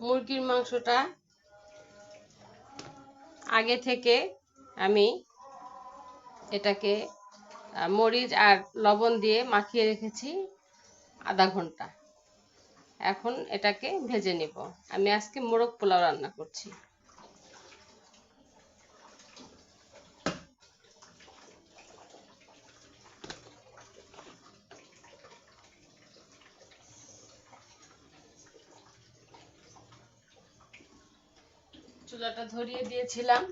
মুরগির মাংসটা আগে থেকে আমি এটাকে মরিচ আর লবণ দিয়ে মাখিয়ে রেখেছি আধা ঘন্টা। এখন এটাকে ভেজে নিব। আমি আজকে মোরগ পোলাও রান্না করছি। চুলাটা ধরিয়ে দিয়েছিলাম,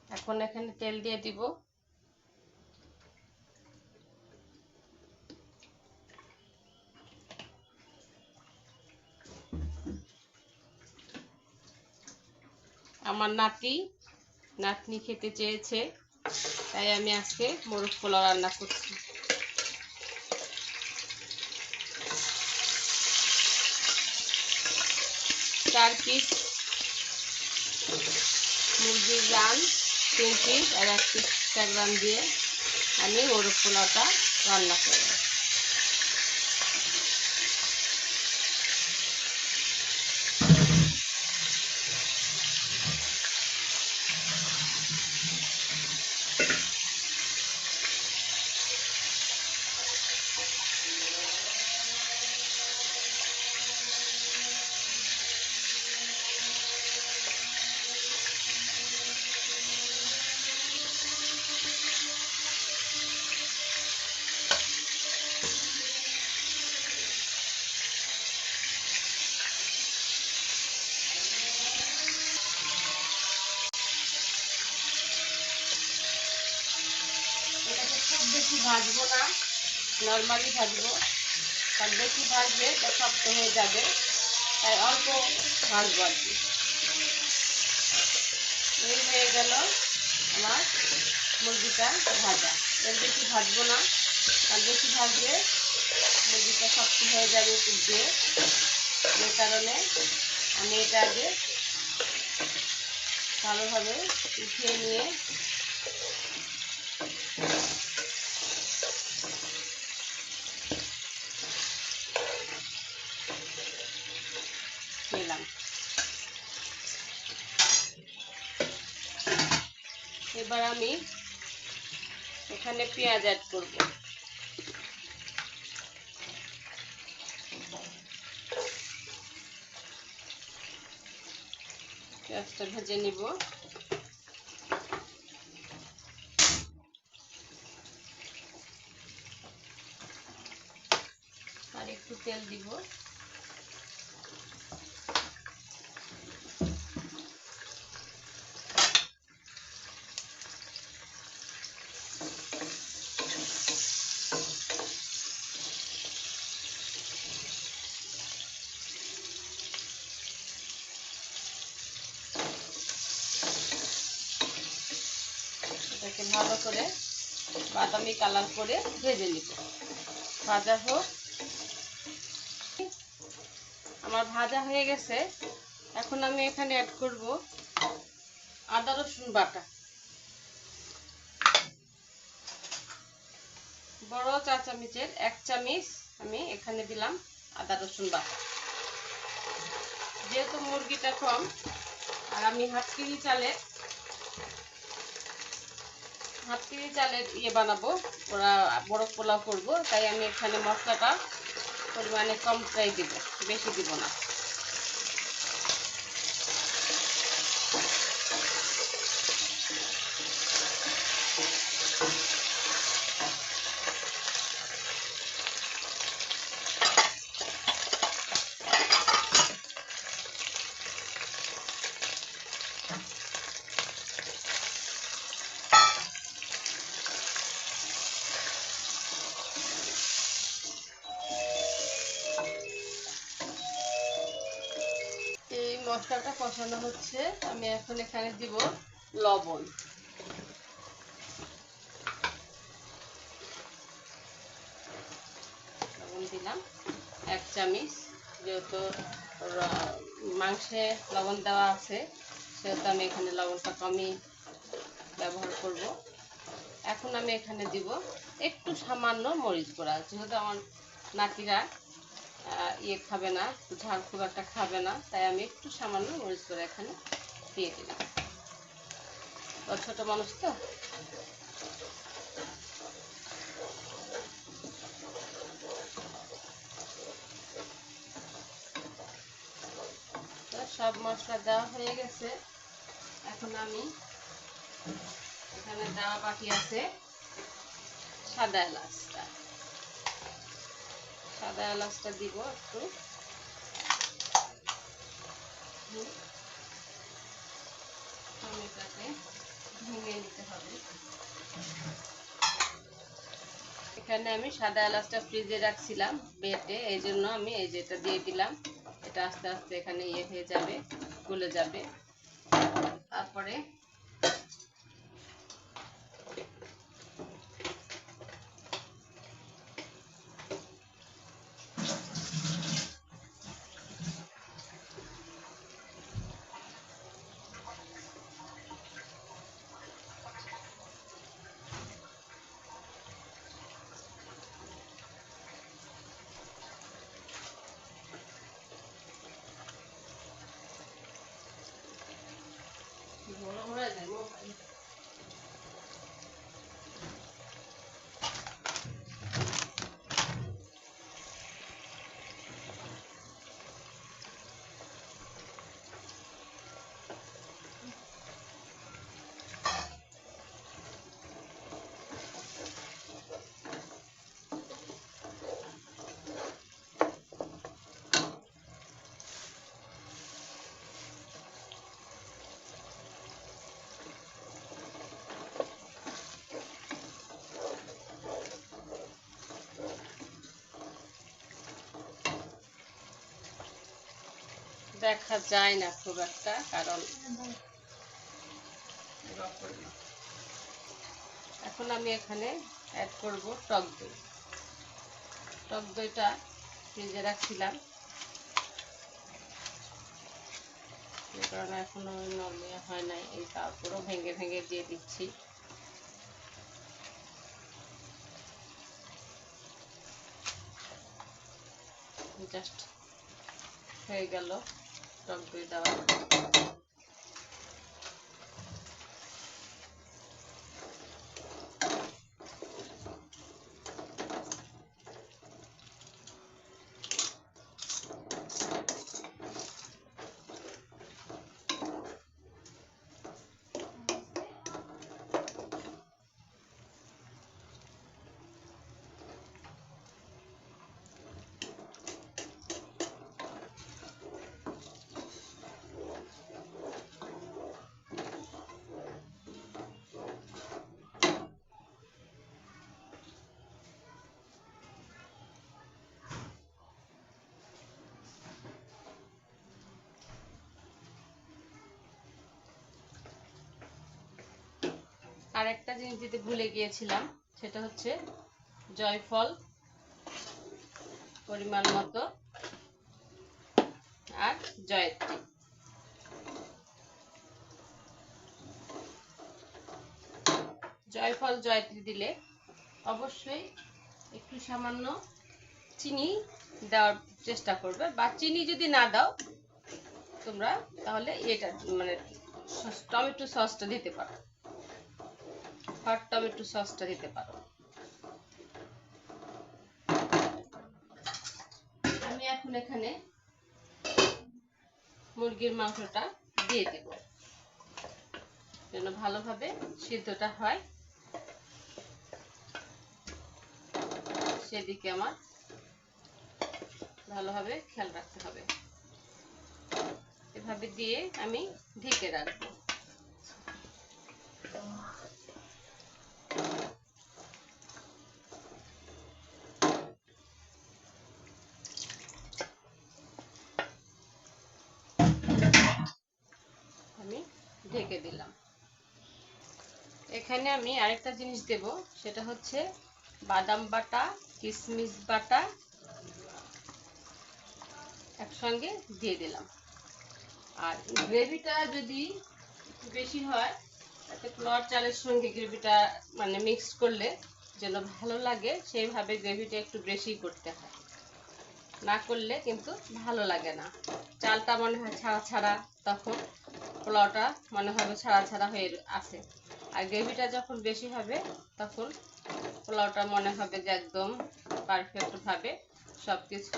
এখন এখানে তেল দিয়ে দিব। আমার নাতনি খেতে চেয়েছে, তাই আমি আজকে মোরগ পোলাও রান্না করছি। চার পিস মুরগির রান, 3 পিস আর 1 পিস গ্রাম দিয়ে আমি মোরগ পোলাওটা রান্না করব। এটাকে খুব বেশি ভাজবো না, নর্মালি ভাজবো, কারণ বেশি ভাজলে এটা শক্ত হয়ে যাবে, তাই অল্প ভাজবো আর কি। এই হয়ে গেল আমার মুরগিটা ভাজা। এর বেশি ভাজবো না, কারণ বেশি ভাজলে মুরগিটা শক্ত হয়ে যাবে উপর দিয়ে। এই কারণে আমি এটা আগে ভালোভাবে উঠিয়ে নিয়ে নিলাম। এবার আমি এখানে পেঁয়াজ অ্যাড করব। পেঁয়াজটা ভেজে নিব। আর একটু তেল দিব। এটাকে ভালো করে বাদামি কালার করে ভেজে নিব। ভাজা হোক। আমার ভাজা হয়ে গেছে। এখন আমি এখানে অ্যাড করব আদা রসুন বাটা। বড় চা চামচের 1 চামচ আমি এখানে দিলাম আদা রসুন বাটা। যেহেতু মুরগিটা কম আর আমি হাফ কেজি চালের বানাবো, ওরা বড় পোলাও করবো, তাই আমি এখানে মশলাটা পরিমাণে কমটাই দিব, বেশি দিব না। মশলাটা কষানো হচ্ছে, আমি এখন এখানে দিব লবণ। লবণ দিলাম 1 চামচ, যেহেতু মাংসে লবণ দেওয়া আছে সেহেতু আমি এখানে লবণটা কমই ব্যবহার করব। এখন আমি এখানে দিব একটু সামান্য মরিচ গুঁড়া, যেহেতু আমার নাতিরা ইয়ে খাবে না, ঝাল খুব একটা খাবে না, তাই আমি একটু সামান্য মরিচ গুঁড়া এখানে দিয়ে দিলাম। ছোট মানুষ তো। সব মশলা দেওয়া হয়ে গেছে। এখন আমি এখানে দেওয়া বাকি আছে সাদা এলাচটা। সাদা এলাচটা দিব একটু। টমেটোটাকে ভেঙে নিতে হবে। এখানে আমি সাদা এলাচটা ফ্রিজে রাখছিলাম বেটে, এই জন্য আমি এই যেটা দিয়ে দিলাম। এটা আস্তে আস্তে এখানে ইয়ে হয়ে যাবে, গলে যাবে। তারপরে দেখা যায় না খুব একটা, কারণ এখন আমি এখানে অ্যাড করব টক দই। টক দইটা ফ্রিজে রাখছিলাম, যে কারণে এখনো নরম হয় নাই, এই তারপরও ভেঙে ভেঙে দিয়ে দিচ্ছি। জাস্ট হয়ে গেল টক দই দেওয়া। আর একটা জিনিস দিতে ভুলে গিয়েছিলাম, সেটা হচ্ছে জয়ফল পরিমাণ মতো আর জয়ত্রী। জয়ফল জয়ত্রী দিলে অবশ্যই একটু সামান্য চিনি দেওয়ার চেষ্টা করবে, বা চিনি যদি না দাও তোমরা, তাহলে এটা মানে টমেটো সসটা দিতে পারো, হট টমেটো সসটা দিতে পারো। আমি এখন এখানে মুরগির মাংসটা দিয়ে দেব, যেন ভালোভাবে সিদ্ধটা হয়, সেদিকে আমার ভালোভাবে খেয়াল রাখতে হবে। এভাবে দিয়ে আমি ঢেকে রাখবো। আমি ঢেকে দিলাম। এখানে আমি আরেকটা জিনিস দেব, সেটা হচ্ছে বাদাম বাটা, কিশমিশ বাটা একসঙ্গে দিয়ে দিলাম। আর গ্রেভিটা যদি বেশি হয়, তাতে পোলাওয়ার চালের সঙ্গে গ্রেভিটা মানে মিক্স করলে যেন ভালো লাগে, সেইভাবে গ্রেভিটা একটু বেশি করতে হয়। না করলে কিন্তু ভালো লাগে না। চালটা মনে হয় ছাড়া ছাড়া, তখন পোলাওটা মনে হবে ছাড়া ছাড়া হয়ে আছে। আর গ্রেভিটা যখন বেশি হবে তখন পোলাওটা মনে হবে যে একদম পারফেক্টভাবে সব কিছু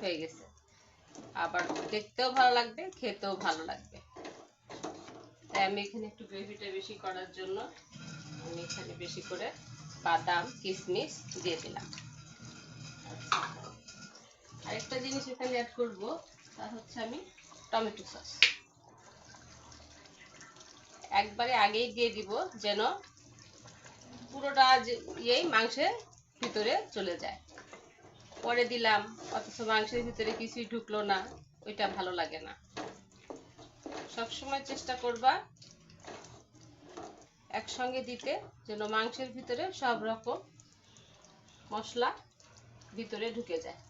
হয়ে গেছে। আবার দেখতেও ভালো লাগবে, খেতেও ভালো লাগবে। তাই আমি এখানে একটু গ্রেভিটা বেশি করার জন্য আমি এখানে বেশি করে বাদাম কিশমিশ দিয়ে দিলাম। আরেকটা জিনিস এখানে অ্যাড করব, তা হচ্ছে আমি টমেটো সস একবারে আগেই দিয়ে দিব, যেন পুরোটা মাংসের ভিতরে চলে যায়। পরে দিলাম অথচ মাংসের ভিতরে কিছুই ঢুকলো না, ওইটা ভালো লাগে না। সবসময় চেষ্টা করবা একসঙ্গে দিতে, যেন মাংসের ভিতরে সব রকম মশলা ভিতরে ঢুকে যায়।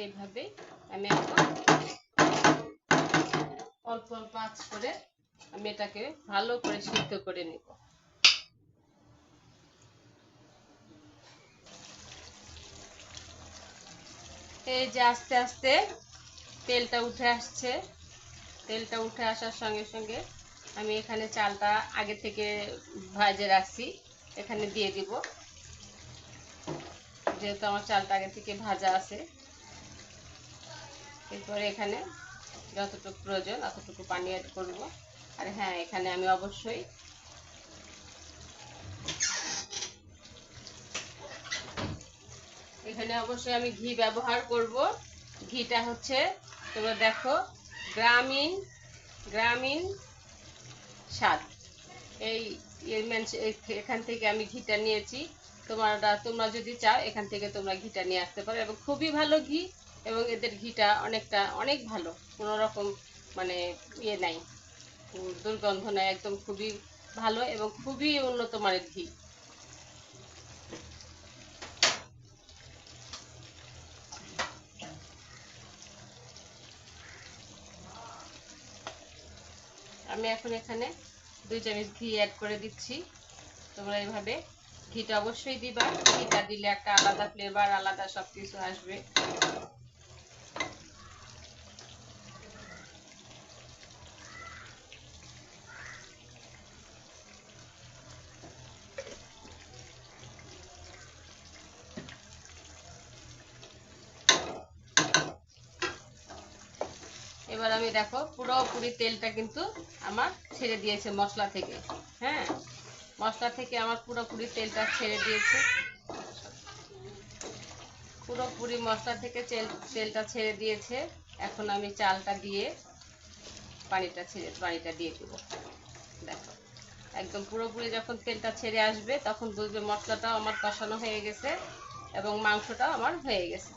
এইভাবে আমি এখন অল্প অল্প আঁচ করে আমি এটাকে ভালো করে সিদ্ধ করে নেব। এই যে আস্তে আস্তে তেলটা উঠে আসছে। তেলটা উঠে আসার সঙ্গে সঙ্গে আমি এখানে চালটা আগে থেকে ভাজে রাখছি, এখানে দিয়ে দিব। যেহেতু আমার চালটা আগে থেকে ভাজা আছে, এরপরে এখানে যতটুকু প্রয়োজন ততটুকু পানি অ্যাড করব। আর হ্যাঁ, এখানে আমি অবশ্যই আমি ঘি ব্যবহার করব। ঘিটা হচ্ছে, তোমরা দেখো, গ্রামীণ গ্রামীণ স্বাদ। এই এখান থেকে আমি ঘিটা নিয়েছি। তোমরা যদি চাও এখান থেকে তোমরা ঘিটা নিয়ে আসতে পারো, এবং খুবই ভালো ঘি। এবং এদের ঘিটা অনেক ভালো, কোনো রকম মানে নাই, দুর্গন্ধ নাই, একদম খুবই ভালো এবং খুবই উন্নত মানের ঘি। আমি এখন এখানে 2 চামচ ঘি অ্যাড করে দিচ্ছি। তোমরা এইভাবে ঘিটা অবশ্যই দিবা, ঘিটা দিলে একটা আলাদা ফ্লেভার, আলাদা সবকিছু আসবে। এবার আমি দেখো পুরোপুরি তেলটা কিন্তু আমার ছেড়ে দিয়েছে মশলা থেকে। হ্যাঁ, মশলা থেকে আমার পুরোপুরি তেলটা ছেড়ে দিয়েছে। পুরোপুরি মশলা থেকে তেলটা ছেড়ে দিয়েছে। এখন আমি চালটা দিয়ে পানিটা দিয়ে দেব। দেখো, একদম পুরোপুরি যখন তেলটা ছেড়ে আসবে তখন বুঝবে মশলাটাও আমার কষানো হয়ে গেছে এবং মাংসটাও আমার হয়ে গেছে।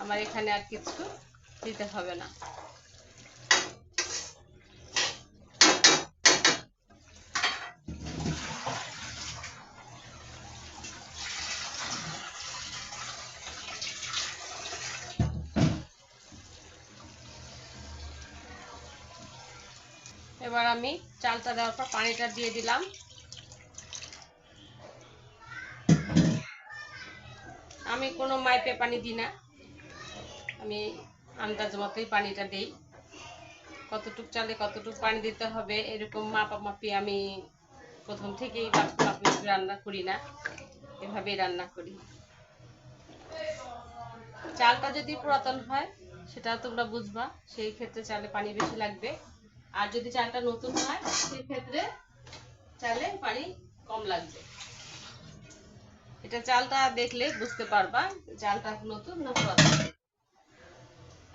আমার এখানে আর কিছু দিতে হবে না। এবার আমি চালটা দেওয়ার পর পানিটা দিয়ে দিলাম। আমি কোনো মাইপে পানি দিই না, আমি আন্দাজ মতোই পানিটা দেই। কতটুক চালে কতটুক পানি দিতে হবে এরকম মাপামাপি আমি প্রথম থেকেই মাপামাপি রান্না করি না, এভাবেই রান্না করি। চালটা যদি পুরাতন হয় সেটা তোমরা বুঝবা, সেই ক্ষেত্রে চালে পানি বেশি লাগবে। আর যদি চালটা নতুন হয় সেই ক্ষেত্রে চালে পানি কম লাগবে। এটা চালটা দেখলে বুঝতে পারবা চালটা নতুন না পুরাতন।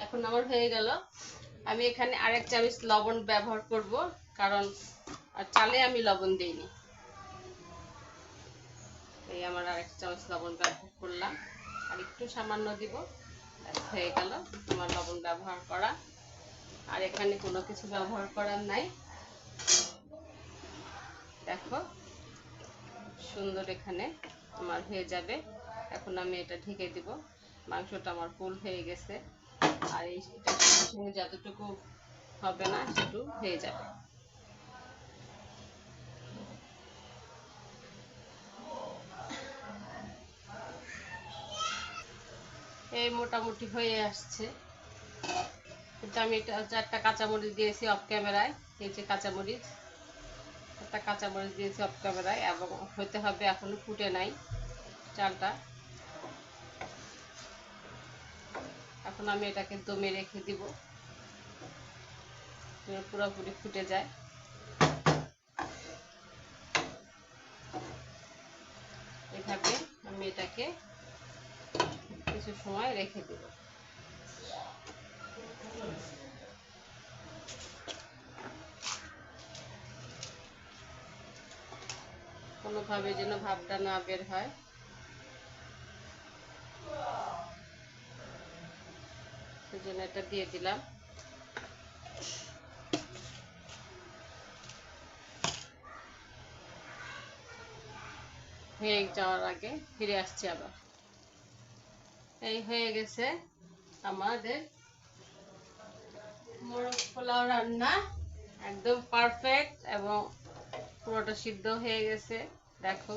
এখন আমার হয়ে গেল। আমি এখানে আরেক চামচ লবণ ব্যবহার করব, কারণ চালে আমি লবণ দিইনি। এই আমার আরেক চামচ লবণ ব্যবহার করলাম, আর একটু সামান্য দিব। হয়ে গেল আমার লবণ ব্যবহার করা। আর এখানে কোনো কিছু ব্যবহার করার নাই। দেখো সুন্দর এখানে আমার হয়ে যাবে। এখন আমি এটা ঢেকে দিব। মাংসটা আমার ফুল হয়ে গেছে। আর এইটার সঙ্গে যতটুকু হবে না সেটু হয়ে যাবে। এই মোটামুটি হয়ে আসছে, কিন্তু আমি এটা 4টা কাঁচামরিচ দিয়েছি অফ ক্যামেরায়। এই যে কাঁচামরিচ, একটা কাঁচামরিচ দিয়েছি অফ ক্যামেরায়, এবং হতে হবে, এখনো ফুটে নাই চালটা। এখন আমি এটাকে দমে রেখে দিব, পুরোপুরি ফুটে যায়। এভাবে আমি এটাকে কিছু সময় রেখে দেব। কোনোভাবে যেন ভাবটা না বের হয়, সেজন্য এটা দিয়ে দিলাম। হয়ে যাওয়ার আগে ফিরে আসছি আবার। এই হয়ে গেছে আমাদের মোরগ পোলাও রান্না, একদম পারফেক্ট এবং পুরোটা সিদ্ধ হয়ে গেছে। দেখো,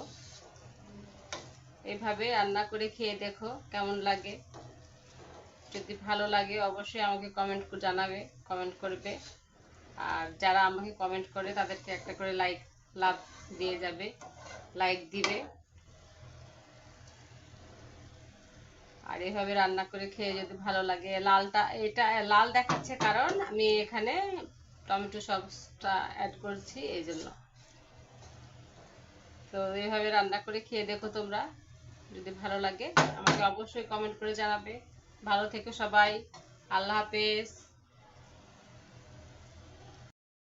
এইভাবে রান্না করে খেয়ে দেখো কেমন লাগে। যদি ভালো লাগে অবশ্যই আমাকে জানাবে, কমেন্ট করবে। আর যারা আমাকে কমেন্ট করে তাদেরকে একটা করে লাভ দিয়ে যাবে, লাইক দিবে। আর এভাবে রান্না করে খেয়ে যদি ভালো লাগে, এটা লাল দেখাচ্ছে কারণ আমি এখানে টমেটো সসটা অ্যাড করছি, এই জন্য। তো এইভাবে রান্না করে খেয়ে দেখো তোমরা, যদি ভালো লাগে আমাকে অবশ্যই কমেন্ট করে জানাবে। ভালো থেকো সবাই, আল্লাহ হাফেজ।